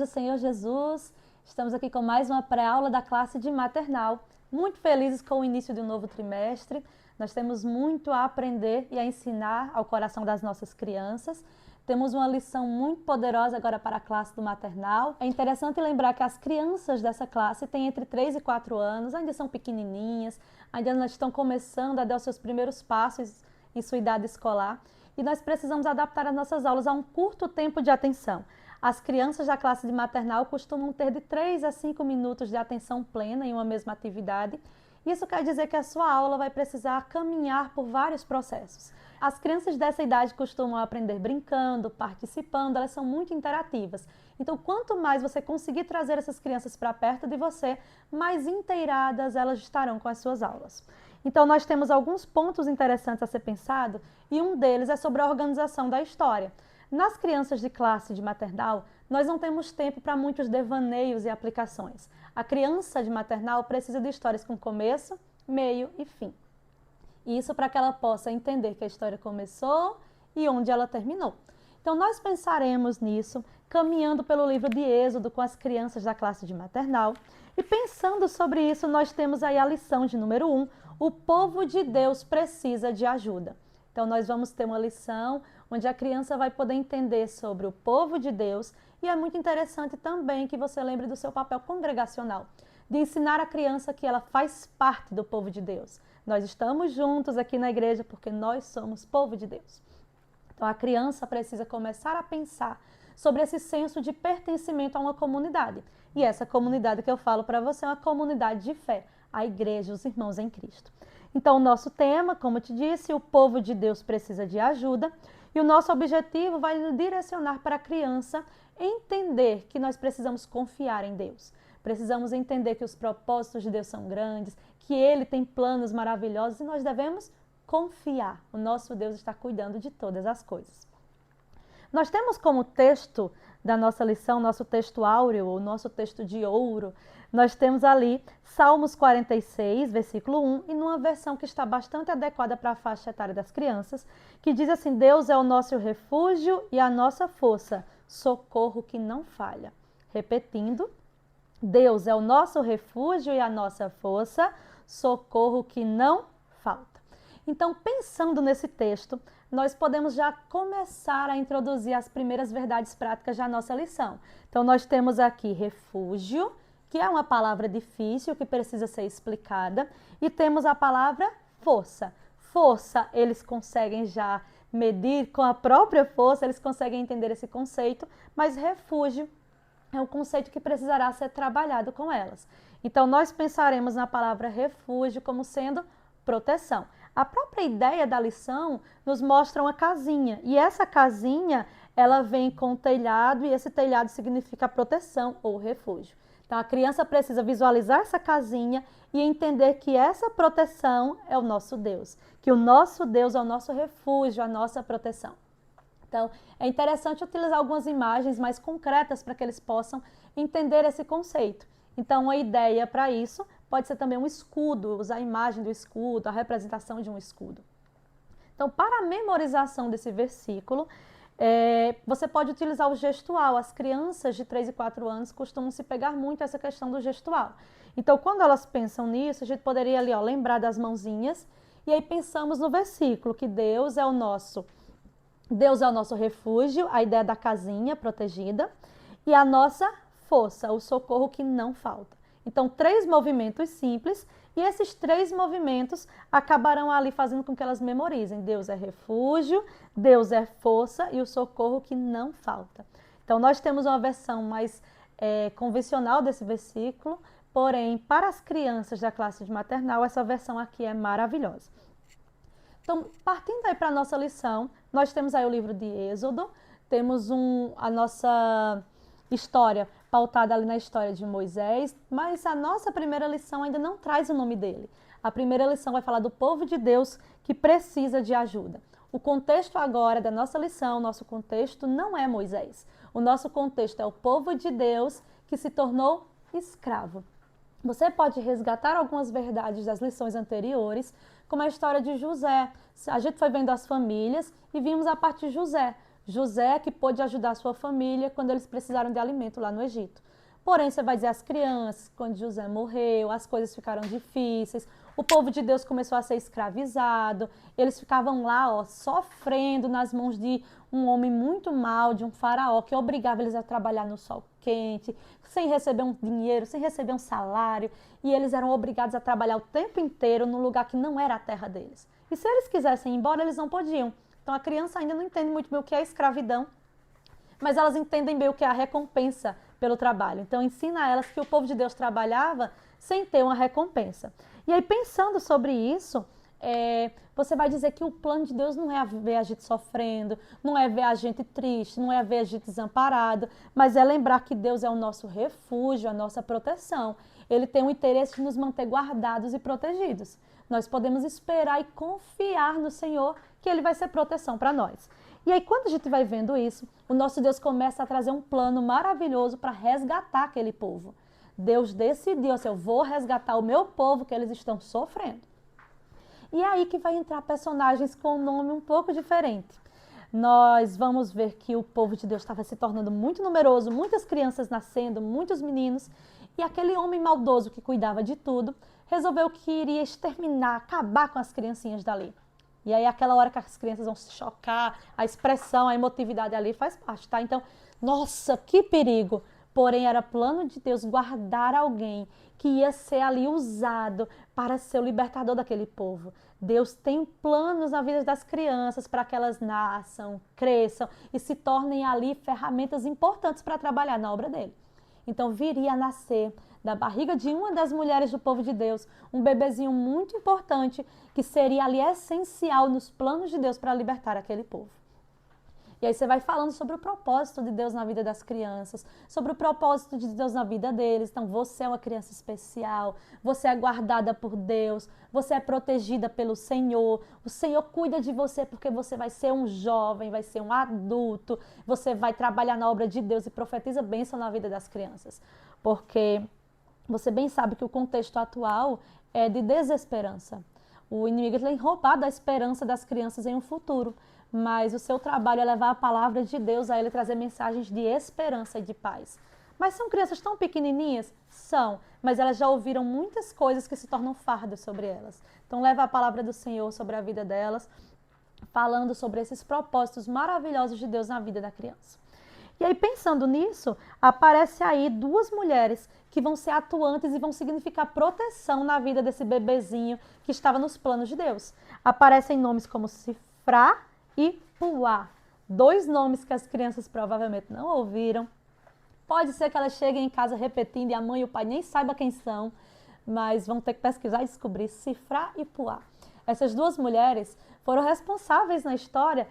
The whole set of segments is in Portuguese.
do Senhor Jesus. Estamos aqui com mais uma pré-aula da classe de maternal. Muito felizes com o início de um novo trimestre. Nós temos muito a aprender e a ensinar ao coração das nossas crianças. Temos uma lição muito poderosa agora para a classe do maternal. É interessante lembrar que as crianças dessa classe têm entre 3 e 4 anos, ainda são pequenininhas, ainda estão começando a dar os seus primeiros passos em sua idade escolar. E nós precisamos adaptar as nossas aulas a um curto tempo de atenção. As crianças da classe de maternal costumam ter de 3 a 5 minutos de atenção plena em uma mesma atividade. Isso quer dizer que a sua aula vai precisar caminhar por vários processos. As crianças dessa idade costumam aprender brincando, participando, elas são muito interativas. Então, quanto mais você conseguir trazer essas crianças para perto de você, mais inteiradas elas estarão com as suas aulas. Então, nós temos alguns pontos interessantes a ser pensado e um deles é sobre a organização da história. Nas crianças de classe de maternal, nós não temos tempo para muitos devaneios e aplicações. A criança de maternal precisa de histórias com começo, meio e fim. Isso para que ela possa entender que a história começou e onde ela terminou. Então, nós pensaremos nisso, caminhando pelo livro de Êxodo com as crianças da classe de maternal. E pensando sobre isso, nós temos aí a lição de número 1, o povo de Deus precisa de ajuda. Então, nós vamos ter uma lição onde a criança vai poder entender sobre o povo de Deus e é muito interessante também que você lembre do seu papel congregacional, de ensinar a criança que ela faz parte do povo de Deus. Nós estamos juntos aqui na igreja porque nós somos povo de Deus. Então, a criança precisa começar a pensar sobre esse senso de pertencimento a uma comunidade. E essa comunidade que eu falo para você é uma comunidade de fé, a igreja, os irmãos em Cristo. Então, o nosso tema, como eu te disse, o povo de Deus precisa de ajuda. E o nosso objetivo vai nos direcionar para a criança entender que nós precisamos confiar em Deus. Precisamos entender que os propósitos de Deus são grandes, que Ele tem planos maravilhosos e nós devemos confiar. O nosso Deus está cuidando de todas as coisas. Nós temos como texto da nossa lição, nosso texto áureo, o nosso texto de ouro, nós temos ali Salmos 46, versículo 1, e numa versão que está bastante adequada para a faixa etária das crianças, que diz assim: Deus é o nosso refúgio e a nossa força, socorro que não falha. Repetindo, Deus é o nosso refúgio e a nossa força, socorro que não falta. Então, pensando nesse texto, nós podemos já começar a introduzir as primeiras verdades práticas da nossa lição. Então, nós temos aqui refúgio, que é uma palavra difícil, que precisa ser explicada, e temos a palavra força. Força, eles conseguem já medir com a própria força, eles conseguem entender esse conceito, mas refúgio é um conceito que precisará ser trabalhado com elas. Então, nós pensaremos na palavra refúgio como sendo proteção. A própria ideia da lição nos mostra uma casinha, e essa casinha, ela vem com telhado, e esse telhado significa proteção ou refúgio. Então, a criança precisa visualizar essa casinha e entender que essa proteção é o nosso Deus, que o nosso Deus é o nosso refúgio, a nossa proteção. Então, é interessante utilizar algumas imagens mais concretas para que eles possam entender esse conceito. Então, uma ideia para isso pode ser também um escudo, usar a imagem do escudo, a representação de um escudo. Então, para a memorização desse versículo, você pode utilizar o gestual. As crianças de 3 e 4 anos costumam se pegar muito a essa questão do gestual. Então, quando elas pensam nisso, a gente poderia ali, lembrar das mãozinhas, e aí pensamos no versículo, que Deus é o nosso refúgio, a ideia da casinha protegida, e a nossa força, o socorro que não falta. Então, 3 movimentos simples, e esses 3 movimentos acabarão ali fazendo com que elas memorizem. Deus é refúgio, Deus é força e o socorro que não falta. Então, nós temos uma versão mais convencional desse versículo, porém, para as crianças da classe de maternal, essa versão aqui é maravilhosa. Então, partindo aí para a nossa lição, nós temos aí o livro de Êxodo, temos a nossa história pautada ali na história de Moisés, mas a nossa primeira lição ainda não traz o nome dele. A primeira lição vai falar do povo de Deus que precisa de ajuda. O contexto agora da nossa lição, nosso contexto não é Moisés. O nosso contexto é o povo de Deus que se tornou escravo. Você pode resgatar algumas verdades das lições anteriores, como a história de José. A gente foi vendo as famílias e vimos a parte de José. José que pôde ajudar a sua família quando eles precisaram de alimento lá no Egito. Porém, você vai dizer as crianças, quando José morreu, as coisas ficaram difíceis, o povo de Deus começou a ser escravizado, eles ficavam lá, ó, sofrendo nas mãos de um homem muito mau, de um faraó, que obrigava eles a trabalhar no sol quente, sem receber um dinheiro, sem receber um salário, e eles eram obrigados a trabalhar o tempo inteiro num lugar que não era a terra deles. E se eles quisessem ir embora, eles não podiam. Então a criança ainda não entende muito bem o que é escravidão, mas elas entendem bem o que é a recompensa pelo trabalho. Então ensina a elas que o povo de Deus trabalhava sem ter uma recompensa. E aí, pensando sobre isso, você vai dizer que o plano de Deus não é ver a gente sofrendo, não é ver a gente triste, não é ver a gente desamparado, mas é lembrar que Deus é o nosso refúgio, a nossa proteção. Ele tem o interesse de nos manter guardados e protegidos. Nós podemos esperar e confiar no Senhor que Ele vai ser proteção para nós. E aí, quando a gente vai vendo isso, o nosso Deus começa a trazer um plano maravilhoso para resgatar aquele povo. Deus decidiu, assim, eu vou resgatar o meu povo que eles estão sofrendo. E é aí que vai entrar personagens com um nome um pouco diferente. Nós vamos ver que o povo de Deus estava se tornando muito numeroso, muitas crianças nascendo, muitos meninos, e aquele homem maldoso que cuidava de tudo, resolveu que iria exterminar, acabar com as criancinhas dali. E aí aquela hora que as crianças vão se chocar, a expressão, a emotividade ali faz parte, tá? Então, nossa, que perigo! Porém, era plano de Deus guardar alguém que ia ser ali usado para ser o libertador daquele povo. Deus tem planos na vida das crianças para que elas nasçam, cresçam e se tornem ali ferramentas importantes para trabalhar na obra dele. Então, viria a nascer da barriga de uma das mulheres do povo de Deus um bebezinho muito importante que seria ali essencial nos planos de Deus para libertar aquele povo. E aí você vai falando sobre o propósito de Deus na vida das crianças, sobre o propósito de Deus na vida deles. Então, você é uma criança especial, você é guardada por Deus, você é protegida pelo Senhor. O Senhor cuida de você porque você vai ser um jovem, vai ser um adulto, você vai trabalhar na obra de Deus e profetiza bênção na vida das crianças. Porque você bem sabe que o contexto atual é de desesperança. O inimigo tem roubado a esperança das crianças em um futuro. Mas o seu trabalho é levar a palavra de Deus a ele, trazer mensagens de esperança e de paz. Mas são crianças tão pequenininhas? São, mas elas já ouviram muitas coisas que se tornam fardos sobre elas. Então leva a palavra do Senhor sobre a vida delas, falando sobre esses propósitos maravilhosos de Deus na vida da criança. E aí, pensando nisso, aparece aí duas mulheres que vão ser atuantes e vão significar proteção na vida desse bebezinho que estava nos planos de Deus. Aparecem nomes como Sifrá e Puá, dois nomes que as crianças provavelmente não ouviram. Pode ser que elas cheguem em casa repetindo e a mãe e o pai nem saibam quem são, mas vão ter que pesquisar e descobrir Sifrá e Puá. Essas duas mulheres foram responsáveis na história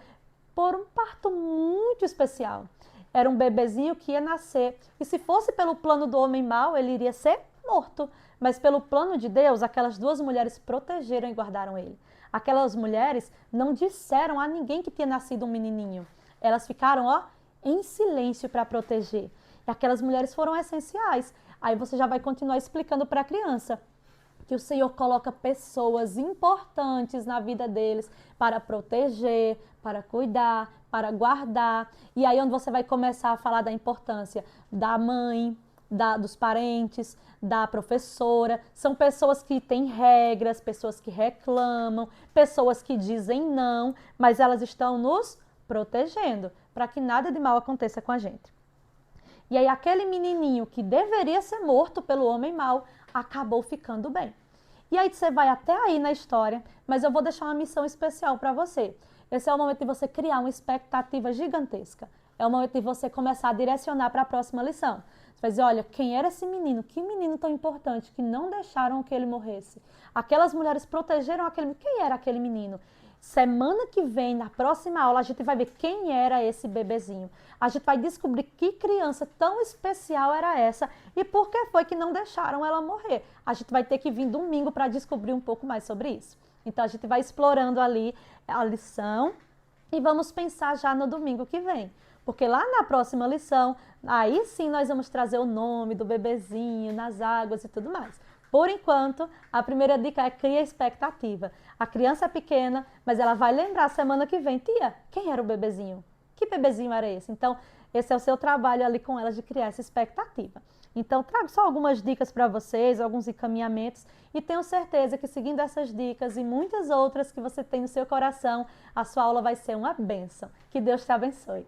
por um parto muito especial. Era um bebezinho que ia nascer e se fosse pelo plano do homem mau, ele iria ser morto. Mas pelo plano de Deus, aquelas duas mulheres protegeram e guardaram ele. Aquelas mulheres não disseram a ninguém que tinha nascido um menininho. Elas ficaram, em silêncio para proteger. E aquelas mulheres foram essenciais. Aí você já vai continuar explicando para a criança que o Senhor coloca pessoas importantes na vida deles para proteger, para cuidar, para guardar. E aí onde você vai começar a falar da importância da mãe, dos parentes, da professora. São pessoas que têm regras, pessoas que reclamam, pessoas que dizem não, mas elas estão nos protegendo para que nada de mal aconteça com a gente. E aí aquele menininho que deveria ser morto pelo homem mau acabou ficando bem. E aí você vai até aí na história, mas eu vou deixar uma missão especial para você. Esse é o momento de você criar uma expectativa gigantesca. É o momento de você começar a direcionar para a próxima lição. Você vai dizer, olha, quem era esse menino? Que menino tão importante que não deixaram que ele morresse? Aquelas mulheres protegeram aquele menino. Quem era aquele menino? Semana que vem, na próxima aula, a gente vai ver quem era esse bebezinho. A gente vai descobrir que criança tão especial era essa e por que foi que não deixaram ela morrer. A gente vai ter que vir domingo para descobrir um pouco mais sobre isso. Então, a gente vai explorando ali a lição e vamos pensar já no domingo que vem. Porque lá na próxima lição, aí sim nós vamos trazer o nome do bebezinho nas águas e tudo mais. Por enquanto, a primeira dica é cria expectativa. A criança é pequena, mas ela vai lembrar semana que vem, tia, quem era o bebezinho? que bebezinho era esse? Então, esse é o seu trabalho ali com elas de criar essa expectativa. Então, trago só algumas dicas para vocês, alguns encaminhamentos, e tenho certeza que seguindo essas dicas e muitas outras que você tem no seu coração, a sua aula vai ser uma bênção. Que Deus te abençoe.